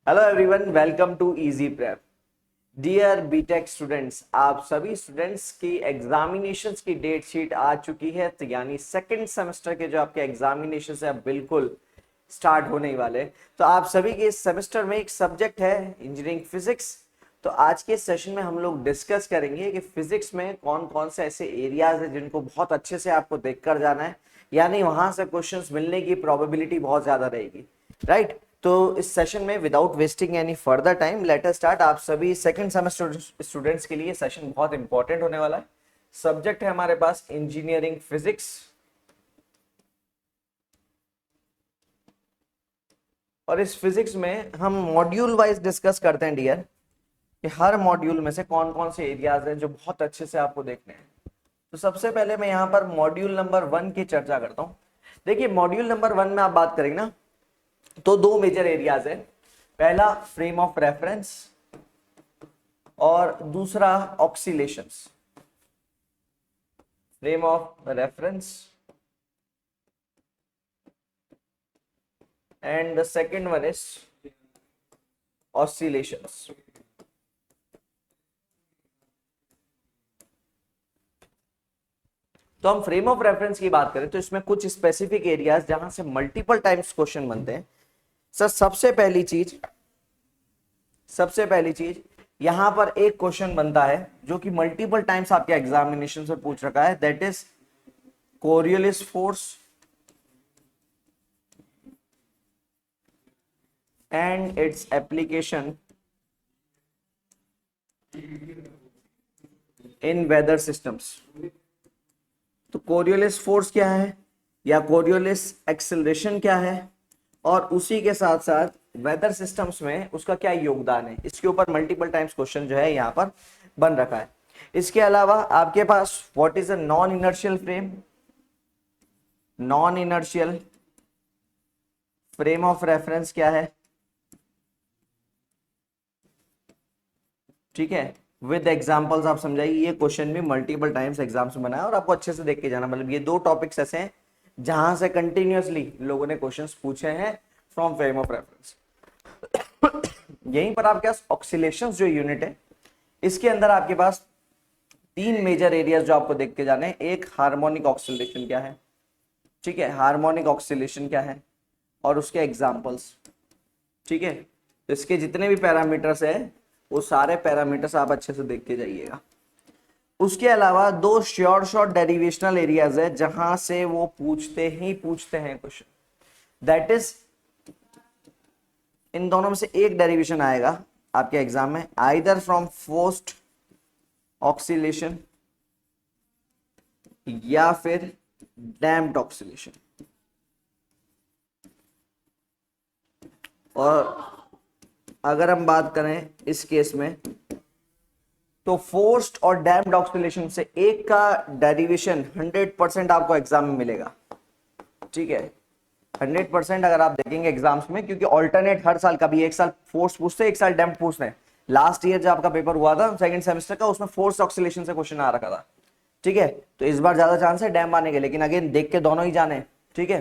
Hello everyone, welcome to Easy Prep. Dear BTech students, आप सभी students की examinations की डेट शीट आ चुकी है। तो यानी सेकंड सेमेस्टर के जो आपके एग्जामिनेशंस है अब बिल्कुल स्टार्ट होने ही वाले। तो आप सभी के इस सेमेस्टर में एक सब्जेक्ट है इंजीनियरिंग फिजिक्स। तो आज के सेशन में हम लोग डिस्कस करेंगे कि फिजिक्स में कौन कौन से ऐसे एरियाज है जिनको बहुत अच्छे से आपको देखकर जाना है, यानी वहां से क्वेश्चंस मिलने की प्रोबेबिलिटी बहुत ज्यादा रहेगी, राइट। तो इस सेशन में without wasting any further time let us start. आप सभी सेकंड सेमेस्टर स्टूडेंट्स के लिए सेशन बहुत इंपॉर्टेंट होने वाला है। सब्जेक्ट है हमारे पास इंजीनियरिंग फिजिक्स, और इस फिजिक्स में हम मॉड्यूल वाइज डिस्कस करते हैं डियर, कि हर मॉड्यूल में से कौन कौन से एरियाज हैं जो बहुत अच्छे से आपको देखने हैं। तो सबसे पहले मैं यहाँ पर मॉड्यूल नंबर 1 की चर्चा करता हूँ। देखिए, मॉड्यूल नंबर 1 में आप बात करेंगे ना, तो दो मेजर एरियाज है। पहला फ्रेम ऑफ रेफरेंस और दूसरा oscillations. Frame of reference and the second one is oscillations. तो हम फ्रेम ऑफ रेफरेंस की बात करें तो इसमें कुछ स्पेसिफिक एरियाज जहां से मल्टीपल टाइम्स क्वेश्चन बनते हैं। सर सबसे पहली चीज यहां पर एक क्वेश्चन बनता है जो कि मल्टीपल टाइम्स आपके एग्जामिनेशन से पूछ रखा है, that is Coriolis force and its application in weather systems. तो कोरियोलिस फोर्स क्या है या कोरियोलिस एक्सेलरेशन क्या है, और उसी के साथ साथ वेदर सिस्टम्स में उसका क्या योगदान है, इसके ऊपर मल्टीपल टाइम्स क्वेश्चन जो है यहाँ पर बन रखा है। इसके अलावा आपके पास what is a non inertial frame, non inertial frame of reference क्या है, ठीक है, विद एग्जांपल्स आप समझाइए। ये क्वेश्चन भी मल्टीपल टाइम्स एग्जाम्स में बना है और आपको अच्छे से देख के जाना। मतलब ये दो टॉपिक्स ऐसे हैं जहां से कंटिन्यूअसली लोगों ने क्वेश्चंस पूछे हैं फ्रॉम फ्रेम ऑफ रेफरेंस। यहीं पर आपके पास ऑक्सीलेशंस जो यूनिट है, इसके अंदर आपके पास तीन मेजर एरियाज जो आपको देख के जाने हैं। एक हार्मोनिक ऑक्सीलेशन क्या है, ठीक है, हार्मोनिक ऑक्सीलेशन क्या है और उसके एग्जांपल्स, ठीक है। तो इसके जितने भी पैरामीटर्स है वो सारे पैरामीटर्स आप अच्छे से देख के जाइएगा। उसके अलावा दो शॉर्ट डेरिवेशनल एरियाज है जहां से वो पूछते हैं क्वेश्चन, दैट इज इन दोनों में से एक डेरिवेशन आएगा आपके एग्जाम में, आइदर फ्रॉम फोर्स्ड ऑक्सीलेशन या फिर डैम्प्ड ऑक्सीलेशन। और अगर हम बात करें इस केस में तो फोर्स्ड और डैम्प्ड ऑक्सीलेशन से एक का डेरिवेशन 100% आपको एग्जाम में मिलेगा, ठीक है। 100% अगर आप देखेंगे एग्जाम्स में, क्योंकि ऑल्टरनेट हर साल, कभी एक साल फोर्स पूछते हैं एक साल डैम्प पूछते हैं। लास्ट ईयर जब आपका पेपर हुआ था सेकंड सेमेस्टर का, उसमें फोर्स ऑक्सीलेशन से क्वेश्चन आ रखा था, ठीक है। तो इस बार ज्यादा चांस है डैम्प आने के, लेकिन अगेन देख के दोनों ही जाने, ठीक है।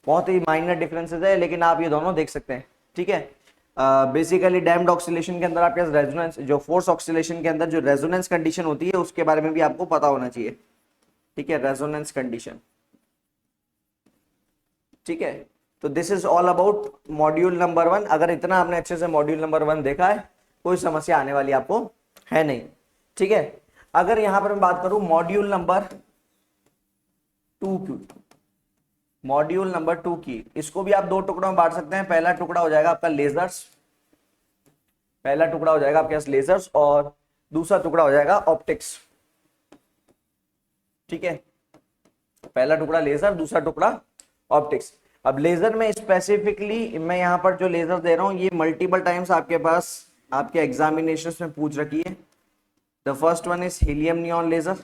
बहुत ही माइनर डिफरेंसेस है लेकिन आप ये दोनों देख सकते हैं, ठीक है। बेसिकली डैम्प्ड ऑक्सीलेशन के अंदर आपके रेजोनेंस, जो फोर्स ऑक्सीलेशन के अंदर जो रेजोनेंस कंडीशन होती है उसके बारे में भी आपको पता होना चाहिए, ठीक है, रेजोनेंस कंडीशन, ठीक है। तो this is all about module number 1। अगर इतना आपने अच्छे से मॉड्यूल नंबर 1 देखा है, कोई समस्या आने वाली आपको है नहीं, ठीक है। अगर यहां पर मैं बात करूं मॉड्यूल नंबर 2 की, मॉड्यूल नंबर 2 की, इसको भी आप दो टुकड़ों में बांट सकते हैं। पहला टुकड़ा हो जाएगा आपका लेजर्स, पहला टुकड़ा हो जाएगा आपके पास लेजर्स, और दूसरा टुकड़ा हो जाएगा ऑप्टिक्स, ठीक है। पहला टुकड़ा लेजर, दूसरा टुकड़ा ऑप्टिक्स। अब लेजर में स्पेसिफिकली मैं यहां पर जो लेजर दे रहा हूं ये मल्टीपल टाइम्स आपके पास आपके एग्जामिनेशंस में पूछ रखी है। The first one is helium neon laser,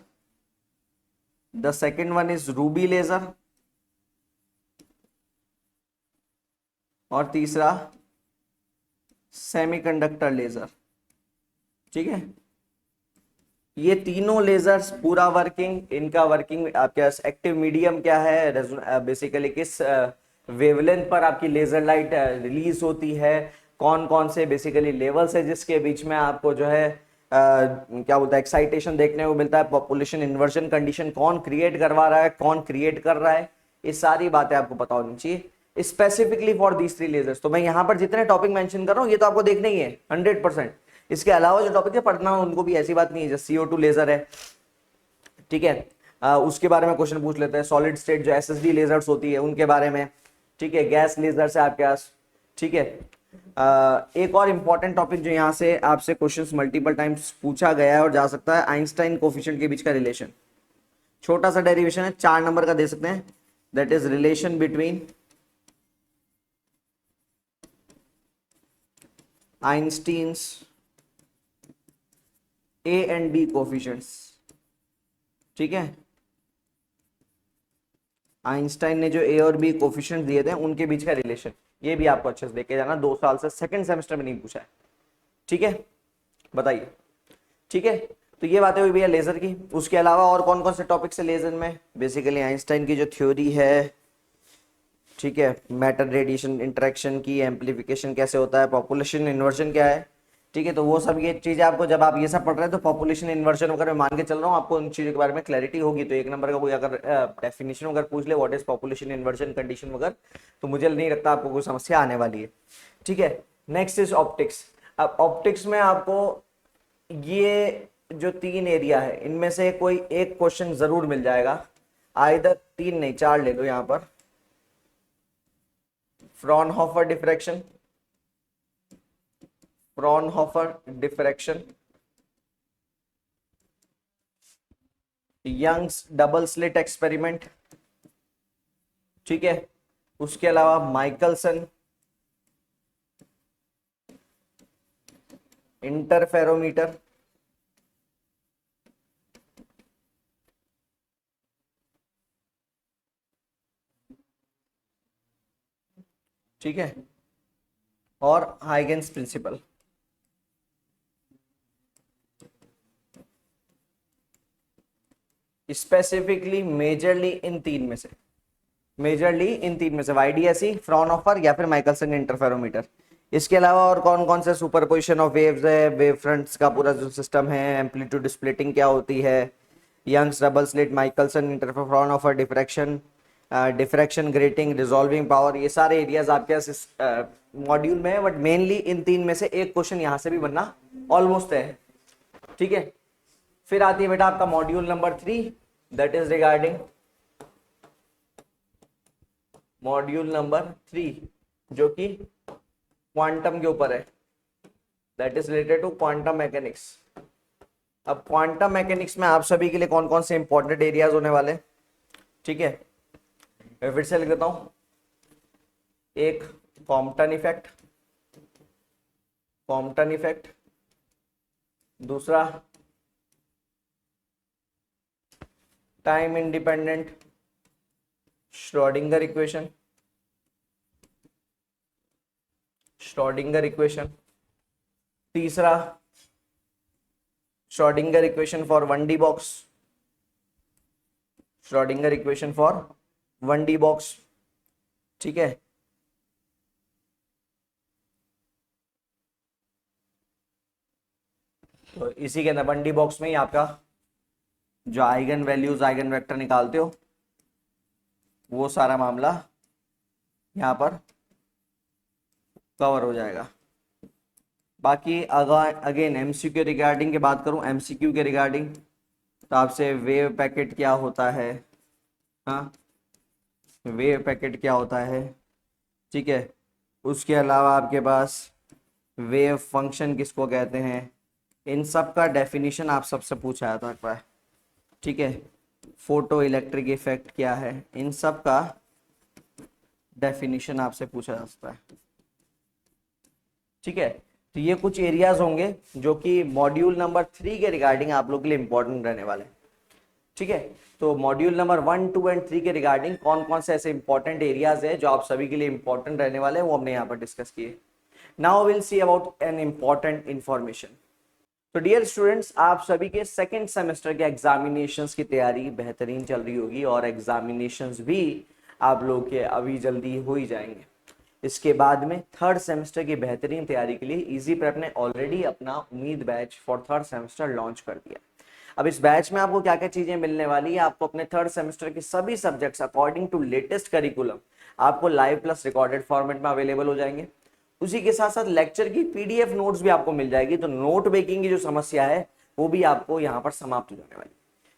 the second one is ruby laser, और तीसरा सेमीकंडक्टर लेजर, ठीक है। ये तीनों लेजर्स पूरा वर्किंग, इनका वर्किंग आपके पास एक्टिव मीडियम क्या है, बेसिकली किस वेवलेंथ पर आपकी लेजर लाइट रिलीज होती है, कौन कौन से बेसिकली लेवल्स है जिसके बीच में आपको जो है क्या बोलता है एक्साइटेशन देखने को मिलता है, पॉपुलेशन इन्वर्जन कंडीशन कौन क्रिएट करवा रहा है, कौन क्रिएट कर रहा है, ये सारी बातें आपको पता होनी चाहिए specifically for these three lasers. तो मैं यहाँ पर जितने टॉपिक मेंशन कर रहा हूँ ये तो आपको देखना ही है 100%। इसके अलावा जो टॉपिक है पढ़ना उनको भी ऐसी बात नहीं है, जैसे CO2 लेजर है, ठीक है, उसके बारे में क्वेश्चन पूछ लेते हैं। सॉलिड स्टेट जो SSD लेजर्स होती है उनके बारे में, ठीक है, गैस लेजर्स है आपके पास, ठीक है। एक और इंपॉर्टेंट टॉपिक जो यहाँ से आपसे क्वेश्चंस मल्टीपल टाइम्स पूछा गया है और जा सकता है, आइंस्टाइन कोफिशिएंट के बीच का रिलेशन। छोटा सा डेरिवेशन है, 4 नंबर का दे सकते हैं, that is relation between Einstein's A and B coefficients, ठीक है। आइंस्टाइन ने जो A और B कोफिशिएंट दिए थे उनके बीच का रिलेशन, ये भी आपको अच्छे से देख के जाना, 2 साल से सेकंड सेमेस्टर में नहीं पूछा है, ठीक है, बताइए, ठीक है। तो ये बातें हुई भैया लेजर की। उसके अलावा और कौन कौन से टॉपिक्स है लेजर में, बेसिकली आइंस्टाइन की जो थ्योरी है, ठीक है, मैटर रेडिएशन इंटरेक्शन की एम्प्लीफिकेशन कैसे होता है, पॉपुलेशन इन्वर्जन क्या है, ठीक है। तो वो सब ये चीजें आपको जब आप ये सब पढ़ रहे हैं तो पॉपुलेशन इन्वर्जन अगर मैं मान के चल रहा हूँ आपको उन चीजों के बारे में क्लैरिटी होगी। तो 1 नंबर का कोई अगर डेफिनेशन अगर पूछ ले what is population inversion condition वगैरह, तो मुझे नहीं लगता आपको कोई समस्या आने वाली है, ठीक है। Next is optics. अब ऑप्टिक्स में आपको ये जो 3 एरिया है इनमें से कोई एक क्वेश्चन जरूर मिल जाएगा, आइदर 3 नहीं 4 ले लो यहां पर। Fraunhofer diffraction, Fraunhofer diffraction, Young's double slit experiment, ठीक है। उसके अलावा माइकलसन इंटरफेरोमीटर, ठीक है, और हाइगेन्स प्रिंसिपल। स्पेसिफिकली मेजरली इन 3 में से, मेजरली इन 3 में से YDSE, फ्रॉनहोफर या फिर माइकलसन इंटरफेरोमीटर। इसके अलावा और कौन कौन से सुपरपोजिशन ऑफ वेव्स है, वेव फ्रंट्स का पूरा जो सिस्टम है, एम्पलीट्यूड स्प्लिटिंग क्या होती है, Young's double slit, Michelson interferometer, Fraunhofer diffraction, diffraction grating, resolving power, ये सारे एरियाज आपके इस मॉड्यूल में है। बट मेनली इन 3 में से एक क्वेश्चन यहां से भी बनना ऑलमोस्ट है, ठीक है। फिर आती है बेटा आपका module number 3, that is regarding module number 3 जो कि क्वांटम के ऊपर है, that is related to quantum mechanics. अब क्वांटम मैकेनिक्स में आप सभी के लिए कौन कौन से इंपॉर्टेंट एरियाज होने वाले, ठीक है, मैं फिर से लिख देता हूं। एक कॉम्पटन इफेक्ट, कॉम्पटन इफेक्ट, दूसरा time independent Schrodinger equation, Schrodinger equation, तीसरा Schrodinger equation for 1D box, Schrodinger equation for 1D box, ठीक है। तो इसी के अंदर 1D बॉक्स में ही आपका जो आइगन वैल्यूज आइगन वेक्टर निकालते हो वो सारा मामला यहां पर कवर हो जाएगा। बाकी अगेन MCQ रिगार्डिंग की बात करूं, MCQ के रिगार्डिंग तो आपसे वेव पैकेट क्या होता है, हाँ वेव पैकेट क्या होता है, ठीक है। उसके अलावा आपके पास वेव फंक्शन किसको कहते हैं, इन सब का डेफिनेशन आप सबसे पूछा जाता है, ठीक है। फोटो इलेक्ट्रिक इफेक्ट क्या है, इन सब का डेफिनेशन आपसे पूछा जा सकता है, ठीक है। तो ये कुछ एरियाज होंगे जो कि मॉड्यूल नंबर 3 के रिगार्डिंग आप लोग के लिए इंपॉर्टेंट रहने वाले, ठीक है। तो मॉड्यूल नंबर 1, 2 एंड 3 के रिगार्डिंग कौन कौन से ऐसे इंपॉर्टेंट एरियाज है जो आप सभी के लिए इंपॉर्टेंट रहने वाले हैं वो हमने यहाँ पर डिस्कस किए। Now will see about an important information. तो डियर स्टूडेंट्स, आप सभी के सेकेंड सेमेस्टर के एग्जामिनेशंस की तैयारी बेहतरीन चल रही होगी और एग्जामिनेशंस भी आप लोग के अभी जल्दी हो ही जाएंगे। इसके बाद में थर्ड सेमेस्टर की बेहतरीन तैयारी के लिए इजी प्रेप ने ऑलरेडी अपना उम्मीद batch for third semester launch कर दिया। अब इस बैच में आपको क्या क्या चीजें मिलने वाली है, आपको अपने थर्ड सेमेस्टर के सभी subjects according to latest curriculum आपको लाइव प्लस रिकॉर्डेड फॉर्मेट में अवेलेबल हो जाएंगे। उसी के साथ साथ लेक्चर की पीडीएफ नोट्स भी आपको मिल जाएगी, तो नोट मेकिंग की जो समस्या है वो भी आपको यहाँ पर समाप्त हो जाने वाली।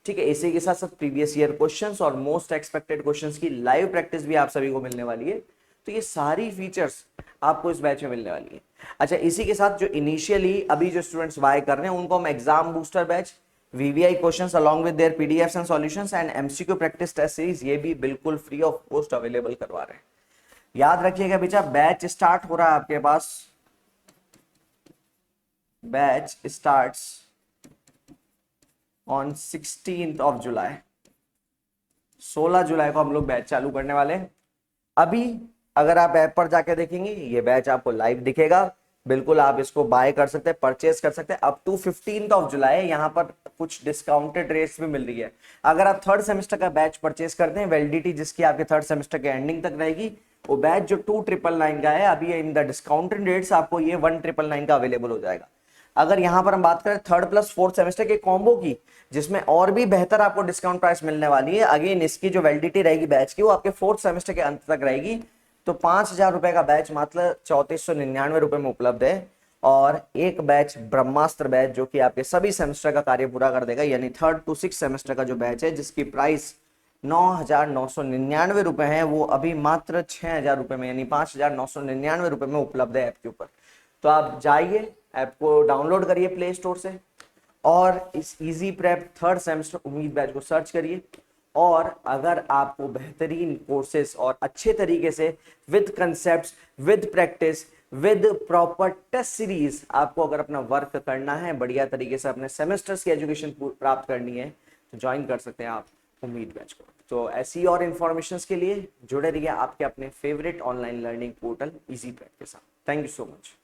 ठीक है, इसी के साथ साथ प्रीवियस ईयर क्वेश्चंस और मोस्ट एक्सपेक्टेड क्वेश्चंस की लाइव प्रैक्टिस भी आप सभी को मिलने वाली है। तो ये सारी फीचर्स आपको इस बैच में मिलने वाली है। अच्छा, इसी के साथ जो इनिशियली अभी जो स्टूडेंट्स बाय कर रहे हैं उनको हम exam booster batch, VVI questions along with their PDFs and solutions and MCQ practice test series ये भी बिल्कुल फ्री ऑफ कॉस्ट अवेलेबल करवा रहे हैं। याद रखिएगा बेटा, बैच स्टार्ट हो रहा है आपके पास, batch starts on 16th of July. 16 जुलाई को हम लोग बैच चालू करने वाले हैं। अभी अगर आप ऐप पर जाके देखेंगे ये बैच आपको लाइव दिखेगा, बिल्कुल आप इसको बाय कर सकते हैं, परचेज कर सकते हैं। अप टू 15th of जुलाई यहाँ पर कुछ डिस्काउंटेड रेट्स भी मिल रही है। अगर आप थर्ड सेमेस्टर का बैच परचेज करते हैं, वैलिडिटी जिसकी आपके थर्ड सेमेस्टर के एंडिंग तक रहेगी, वो बैच जो 2999 का है अभी इन द डिस्काउंटेड रेट्स आपको ये 1999 का अवेलेबल हो जाएगा। अगर यहां पर हम बात करें थर्ड प्लस फोर्थ सेमेस्टर के कॉम्बो की, जिसमें और भी बेहतर आपको डिस्काउंट प्राइस मिलने वाली है, अगेन इसकी जो वैलिडिटी रहेगी बैच की वो आपके फोर्थ सेमेस्टर के अंत तक रहेगी। तो 5000 रुपए का बैच मात्र 3499 रुपए में उपलब्ध है। और एक बैच ब्रह्मास्त्र बैच जो कि आपके सभी सेमेस्टर का कार्य पूरा कर देगा, यानी थर्ड टू सिक्स सेमेस्टर का जो बैच है जिसकी प्राइस 9999 रुपए है, वो अभी मात्र 6000 रुपए में यानी 5999 रुपए में उपलब्ध है ऐप के ऊपर। तो आप जाइए, ऐप को डाउनलोड करिए प्ले स्टोर से और इस इजी प्रेप थर्ड सेमेस्टर उम्मीद बैच को सर्च करिए। और अगर आपको बेहतरीन कोर्सेस और अच्छे तरीके से with concepts, with practice, with proper test series आपको अगर अपना वर्क करना है, बढ़िया तरीके से अपने सेमेस्टर्स की एजुकेशन प्राप्त करनी है, तो ज्वाइन कर सकते हैं आप उम्मीद बैच को। तो ऐसी और इन्फॉर्मेशंस के लिए जुड़े रहिए आपके अपने favourite online learning portal easy prep के साथ। Thank you so much.